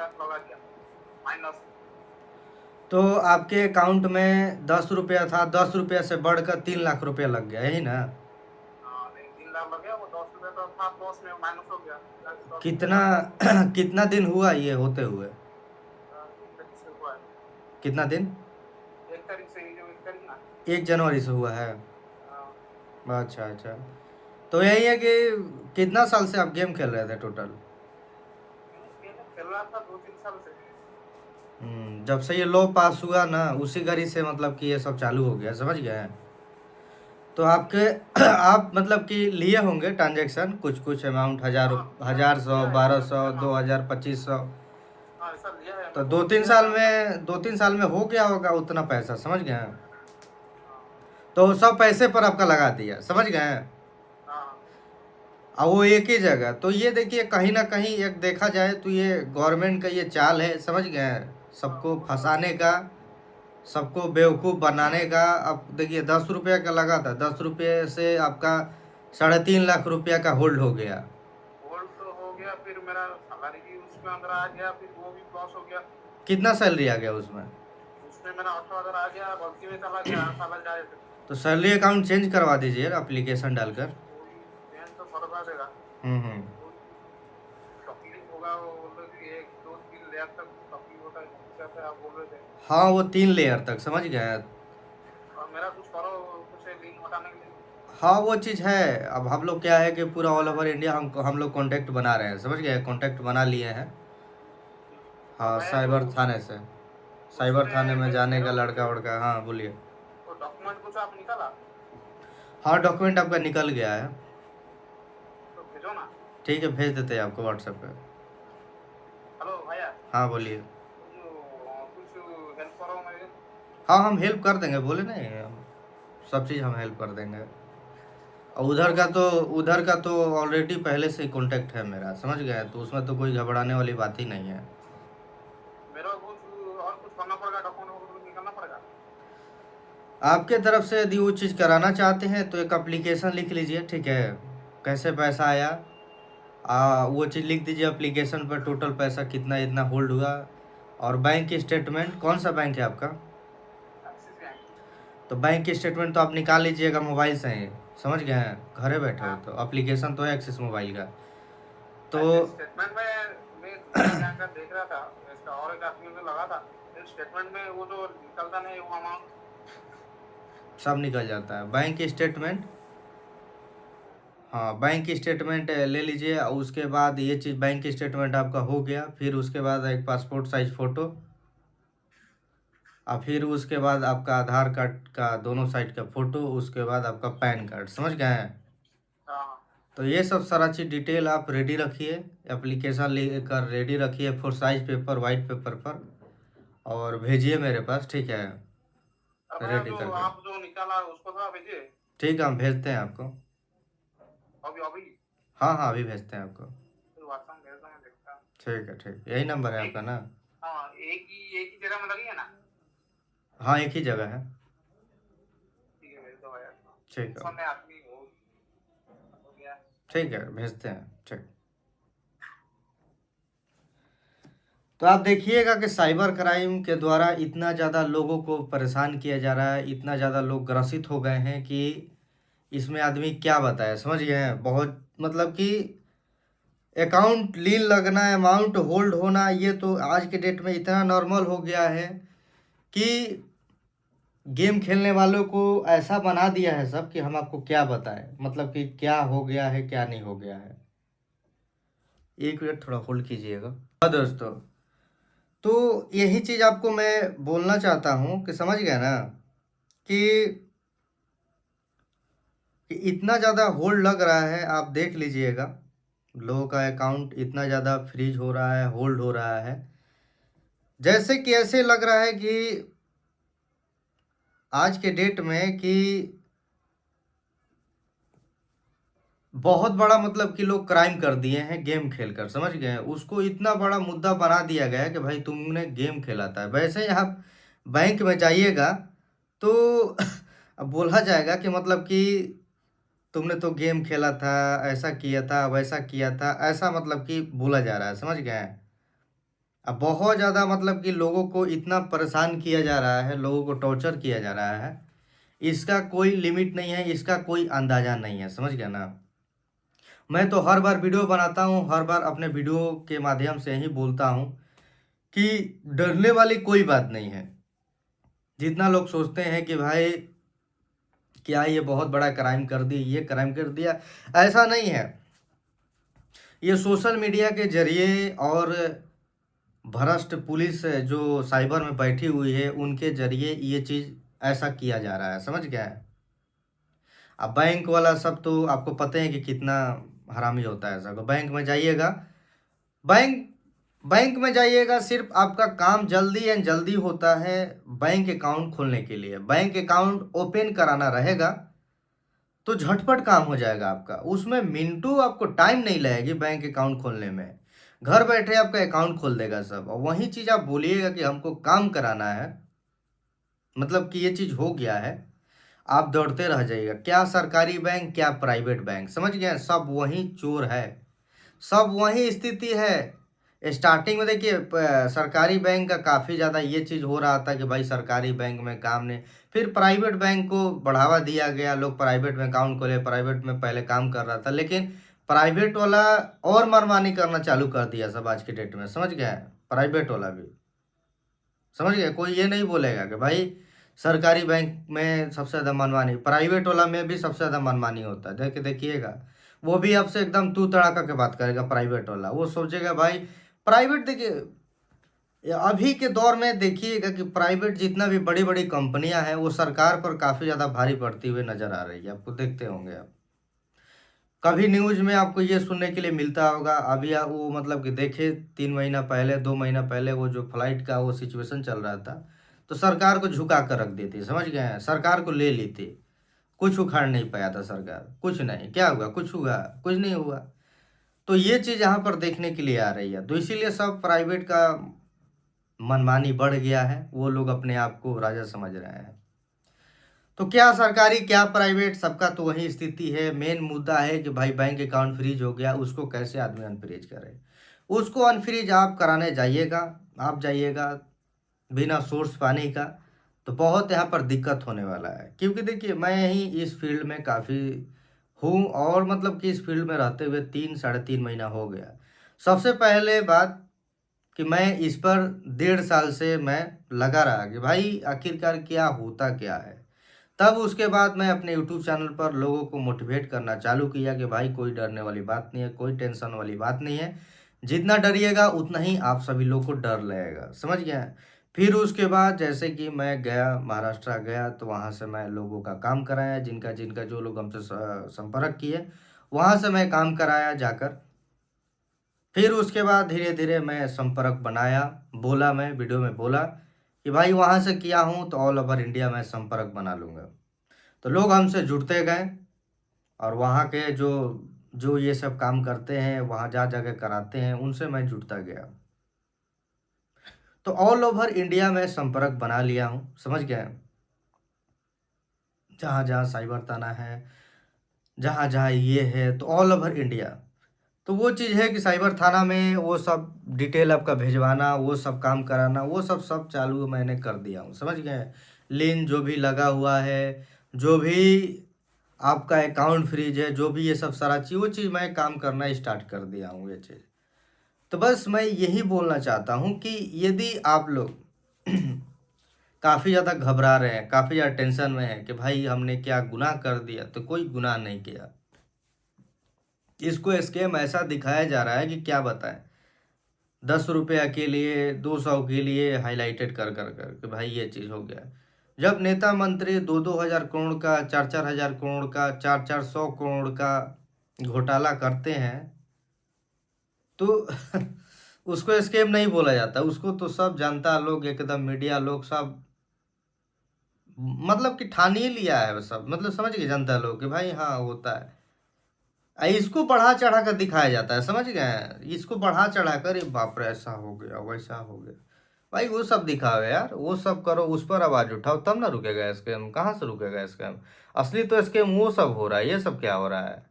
लाख लगा दिया माइनस। तो आपके अकाउंट में 10 रुपया था, 10 रुपया से बढ़कर 3 लाख रुपया लग गया, यही ना? नहीं 3 लाख लग गया, वो 10 रुपये तो था प्लस में माइनस हो गया, 10 रुपये कितना कट गया। कितना दिन हुआ ये होते हुए? 1 तारीख से हुआ है। कितना दिन? 1 तारीख से, ये जो 1 तारीख ना। 1 जनवरी से हुआ है? हाँ, अच्छा अच्छा। तो यही है कि कितना साल से आप गेम खेल रहे थे टोटल? ये तो खेल रहा था 2-3 साल से। जब से ये लॉ पास हुआ ना, उसी घड़ी से मतलब कि ये सब चालू हो गया, समझ गए? तो आपके आप मतलब कि लिए होंगे ट्रांजेक्शन कुछ कुछ अमाउंट, हजार हाँ हजार सौ, लिया है, 1200, हाँ 2000, 2500। हाँ ऐसा लिया है, तो मैं दो बहुत तीन लिया साल है मतलब। में 2-3 साल में हो गया होगा उतना पैसा, समझ गए? हाँ तो सब पैसे पर आपका लगा दिया, समझ गए? हाँ और वो एक ही जगह, तो ये देखिए कहीं ना कहीं एक देखा जाए तो ये गवर्नमेंट का ये चाल है, समझ गए? हाँ, सबको वो तो फंसाने का, सबको बेवकूफ़ बनाने का। अब देखिए 10 रुपया का लगा था, 10 रुपये से आपका 3.5 लाख रुपया का होल्ड हो गया। होल्ड तो हो गया, फिर मेरा सैलरी भी उसमें अंदर आ गया, फिर वो भी लॉस हो गया। कितना सैलरी आ गया उसमें? उसमें मेरा 18,000 आ गया, गलती में चला गया, साला जाए थे। तो सैलरी अकाउंट चेंज करवा दीजिए एप्लीकेशन डालकर। कोई चेंज तो करवा देगा, हम्म। कोई तकलीफ होगा, वो बोल रहे थे 1-2-3 लेयर तक तकलीफ होता है, जैसे आप बोल रहे थे। हाँ वो 3 लेयर तक, समझ गए? और मेरा कुछ करो, कुछ लिंक हटाने के लिए। हाँ वो चीज़ है। अब हम लोग क्या है कि पूरा ऑल ओवर इंडिया हम लोग कॉन्टैक्ट बना रहे हैं, समझ गए? कॉन्टैक्ट बना लिए हैं। तो हाँ मैं जो साइबर थाने से। साइबर थाने उसमें में जाने मेरे का को कुछ लड़का वड़का, हाँ बोलिए। वो डॉक्यूमेंट कुछ आप निकाला हाँ डॉक्यूमेंट आपका निकल गया है। तो भेजो ना। ठीक है भेज देते हैं आपको व्हाट्सएप पे। हेलो भैया, हाँ बोलिए। कुछ हेल्प करो मेरे। हाँ हम हेल्प कर देंगे, बोले नहीं सब चीज़ हम हेल्प कर देंगे। और उधर का तो ऑलरेडी पहले से ही कॉन्टैक्ट है मेरा, समझ गए? तो उसमें तो कोई घबराने वाली बात ही नहीं है। मेरा कुछ और कुछ करना पड़ेगा, डॉक्यूमेंट निकालना पड़ेगा। आपके तरफ से यदि वो चीज़ कराना चाहते हैं तो एक एप्लीकेशन लिख लीजिए, ठीक है? कैसे पैसा आया, वो चीज़ लिख दीजिए एप्लीकेशन पर, टोटल पैसा कितना इतना होल्ड हुआ। और बैंक स्टेटमेंट, कौन सा बैंक है आपका? Axis bank. तो बैंक स्टेटमेंट तो आप निकाल लीजिएगा मोबाइल से ही, समझ गए हैं? घरे बैठे हो हाँ, तो एप्लीकेशन तो है एक्सिस मोबाइल का। तो ऐसे स्टेटमेंट में मैं दूसरा बैंक का देख रहा था, इसका और एक आदमी को लगा था, स्टेटमेंट में वो जो निकलता नहीं वो अमाउंट। सब निकल जाता है बैंक स्टेटमेंट। हाँ बैंक स्टेटमेंट ले लीजिए, और उसके बाद ये चीज़ बैंक स्टेटमेंट आपका हो गया, फिर उसके बाद एक पासपोर्ट साइज फ़ोटो, और फिर उसके बाद आपका आधार कार्ड का दोनों साइड का फ़ोटो, उसके बाद आपका पैन कार्ड, समझ गए हैं? हाँ तो ये सब सारा चीज़ डिटेल आप रेडी रखिए, एप्लीकेशन लेकर रेडी रखिए, 4 साइज पेपर वाइट पेपर पर, और भेजिए मेरे पास, ठीक है? अब भैया रेडी जो करके। आप जो निकाला उसको थोड़ा भेजिए। ठीक है हम भेजते हैं आपको। अभी अभी हाँ हाँ अभी भेजते हैं आपको। व्हाट्सएप में भेज दो, मैं देखता हूँ। ठीक है ठीक, यही नंबर है आपका एक, ना? हाँ एक ही जगह में लगी है ना। हाँ एक ही जगह है। ठीक है, भेज दो भैया। ठीक है। टेंशन में आदमी हो गया। ठीक है भेजते हैं, ठीक। तो आप देखिएगा कि साइबर क्राइम के द्वारा इतना ज़्यादा लोगों को परेशान किया जा रहा है, इतना ज़्यादा लोग ग्रसित हो गए हैं कि इसमें आदमी क्या बताए, समझ गए हैं? बहुत मतलब कि अकाउंट लीन लगना, अमाउंट होल्ड होना, ये तो आज के डेट में इतना नॉर्मल हो गया है कि गेम खेलने वालों को ऐसा बना दिया है सब कि हम आपको क्या बताएं, मतलब कि क्या हो गया है क्या नहीं हो गया है। एक मिनट थोड़ा होल्ड कीजिएगा। हाँ दोस्तों, तो यही चीज़ आपको मैं बोलना चाहता हूँ कि समझ गए ना कि इतना ज़्यादा होल्ड लग रहा है, आप देख लीजिएगा लोगों का अकाउंट इतना ज़्यादा फ्रीज हो रहा है, होल्ड हो रहा है, जैसे कि ऐसे लग रहा है कि आज के डेट में कि बहुत बड़ा मतलब कि लोग क्राइम कर दिए हैं गेम खेलकर, समझ गए? उसको इतना बड़ा मुद्दा बना दिया गया है कि भाई तुमने गेम खेला था। वैसे ही आप बैंक में जाइएगा तो अब बोला जाएगा कि मतलब कि तुमने तो गेम खेला था, ऐसा किया था, वैसा किया था, ऐसा मतलब कि बोला जा रहा है, समझ गए? अब बहुत ज़्यादा मतलब कि लोगों को इतना परेशान किया जा रहा है, लोगों को टॉर्चर किया जा रहा है, इसका कोई लिमिट नहीं है, इसका कोई अंदाज़ा नहीं है, समझ गया ना। मैं तो हर बार वीडियो बनाता हूँ, हर बार अपने वीडियो के माध्यम से ही बोलता हूँ कि डरने वाली कोई बात नहीं है। जितना लोग सोचते हैं कि भाई क्या ये बहुत बड़ा क्राइम कर दी, ये क्राइम कर दिया, ऐसा नहीं है। ये सोशल मीडिया के जरिए और भ्रष्ट पुलिस जो साइबर में बैठी हुई है, उनके जरिए ये चीज़ ऐसा किया जा रहा है, समझ गया है। अब बैंक वाला सब तो आपको पता है कि कितना हरामी होता है सब। बैंक में जाइएगा, बैंक बैंक में जाइएगा, सिर्फ आपका काम जल्दी एंड जल्दी होता है बैंक अकाउंट खोलने के लिए। बैंक अकाउंट ओपन कराना रहेगा तो झटपट काम हो जाएगा आपका, उसमें मिनटों आपको टाइम नहीं लगेगी बैंक अकाउंट खोलने में। घर बैठे आपका अकाउंट खोल देगा सब। और वही चीज़ आप बोलिएगा कि हमको काम कराना है, मतलब कि ये चीज़ हो गया है, आप दौड़ते रह जाइएगा। क्या सरकारी बैंक, क्या प्राइवेट बैंक, समझ गए, सब वही चोर है, सब वही स्थिति है। स्टार्टिंग में देखिए सरकारी बैंक का काफ़ी ज़्यादा ये चीज़ हो रहा था कि भाई सरकारी बैंक में काम नहीं, फिर प्राइवेट बैंक को बढ़ावा दिया गया, लोग प्राइवेट में अकाउंट खोले, प्राइवेट में पहले काम कर रहा था, लेकिन प्राइवेट वाला और मनमानी करना चालू कर दिया सब आज की डेट में, समझ गए। प्राइवेट वाला भी, समझ गए, कोई ये नहीं बोलेगा कि भाई सरकारी बैंक में सबसे ज़्यादा मनमानी, प्राइवेट वाला में भी सबसे ज़्यादा मनमानी होता है। देखिएगा, वो भी आपसे एकदम तू तड़ाका के बात करेगा प्राइवेट वाला। वो सोचेगा भाई प्राइवेट, देखिए अभी के दौर में देखिएगा कि प्राइवेट जितना भी बड़ी बड़ी कंपनियां हैं वो सरकार पर काफ़ी ज़्यादा भारी पड़ती हुई नज़र आ रही है, आपको देखते होंगे आप। कभी न्यूज़ में आपको ये सुनने के लिए मिलता होगा, अभी वो मतलब कि देखे 3 महीना पहले, 2 महीना पहले वो जो फ्लाइट का वो सिचुएशन चल रहा था, तो सरकार को झुका कर रख देती, समझ गए हैं, सरकार को ले लेती। कुछ उखाड़ नहीं पाया था सरकार, कुछ नहीं। क्या हुआ, कुछ हुआ, कुछ नहीं हुआ। तो ये चीज़ यहाँ पर देखने के लिए आ रही है, तो इसीलिए सब प्राइवेट का मनमानी बढ़ गया है, वो लोग अपने आप को राजा समझ रहे हैं। तो क्या सरकारी क्या प्राइवेट, सबका तो वही स्थिति है। मेन मुद्दा है कि भाई बैंक अकाउंट फ्रीज हो गया, उसको कैसे आदमी अनफ्रीज करे। उसको अनफ्रीज आप कराने जाइएगा, आप जाइएगा बिना सोर्स पाने का, तो बहुत यहाँ पर दिक्कत होने वाला है। क्योंकि देखिए मैं ही इस फील्ड में काफ़ी हूँ, और मतलब कि इस फील्ड में रहते हुए 3 साढ़े 3 महीना हो गया। सबसे पहले बात कि मैं इस पर 1.5 साल से मैं लगा रहा कि भाई आखिरकार क्या होता क्या है। तब उसके बाद मैं अपने यूट्यूब चैनल पर लोगों को मोटिवेट करना चालू किया कि भाई कोई डरने वाली बात नहीं है, कोई टेंशन वाली बात नहीं है। जितना डरिएगा उतना ही आप सभी लोग को डर लगेगा, समझ गए। फिर उसके बाद जैसे कि मैं गया, महाराष्ट्र गया, तो वहाँ से मैं लोगों का काम कराया, जिनका जिनका जो लोग हमसे संपर्क किए, वहाँ से मैं काम कराया जाकर। फिर उसके बाद धीरे धीरे मैं संपर्क बनाया, बोला, मैं वीडियो में बोला कि भाई वहाँ से किया हूँ तो ऑल ओवर इंडिया मैं संपर्क बना लूँगा। तो लोग हमसे जुड़ते गए, और वहाँ के जो जो ये सब काम करते हैं, वहाँ जा जाके कराते हैं, उनसे मैं जुड़ता गया। तो ऑल ओवर इंडिया में संपर्क बना लिया हूँ, समझ गए। जहाँ जहाँ साइबर थाना है, जहाँ जहाँ ये है, तो ऑल ओवर इंडिया। तो वो चीज़ है कि साइबर थाना में वो सब डिटेल आपका भिजवाना, वो सब काम कराना, वो सब सब चालू मैंने कर दिया हूँ, समझ गए। लिंक जो भी लगा हुआ है, जो भी आपका अकाउंट फ्रीज है, जो भी ये सब सारा चीज़, वो चीज़ मैं काम करना स्टार्ट कर दिया हूँ, ये चीज़। तो बस मैं यही बोलना चाहता हूँ कि यदि आप लोग काफ़ी ज़्यादा घबरा रहे हैं, काफ़ी ज़्यादा टेंशन में हैं कि भाई हमने क्या गुनाह कर दिया, तो कोई गुनाह नहीं किया। इसको स्कैम ऐसा दिखाया जा रहा है कि क्या बताएं। 10 रुपया के लिए, 200 के लिए हाईलाइटेड कर कर कर कि भाई ये चीज़ हो गया। जब नेता मंत्री 2-2 हज़ार करोड़ का, 4-4 हज़ार करोड़ का, 4-4 100 करोड़ का घोटाला करते हैं, तो उसको स्कैम नहीं बोला जाता। उसको तो सब जनता लोग, एकदम मीडिया लोग सब मतलब कि ठान ही लिया है सब, मतलब समझ गए जनता लोग कि भाई हाँ होता है। इसको बढ़ा चढ़ा कर दिखाया जाता है, समझ गए। इसको बढ़ा चढ़ा कर, ये बाप रे ऐसा हो गया, वैसा हो गया। भाई वो सब दिखाओ यार, वो सब करो, उस पर आवाज उठाओ, तब ना रुकेगा स्कैम। कहाँ से रुकेगा स्कैम? असली तो स्कैम वो सब हो रहा है, ये सब क्या हो रहा है।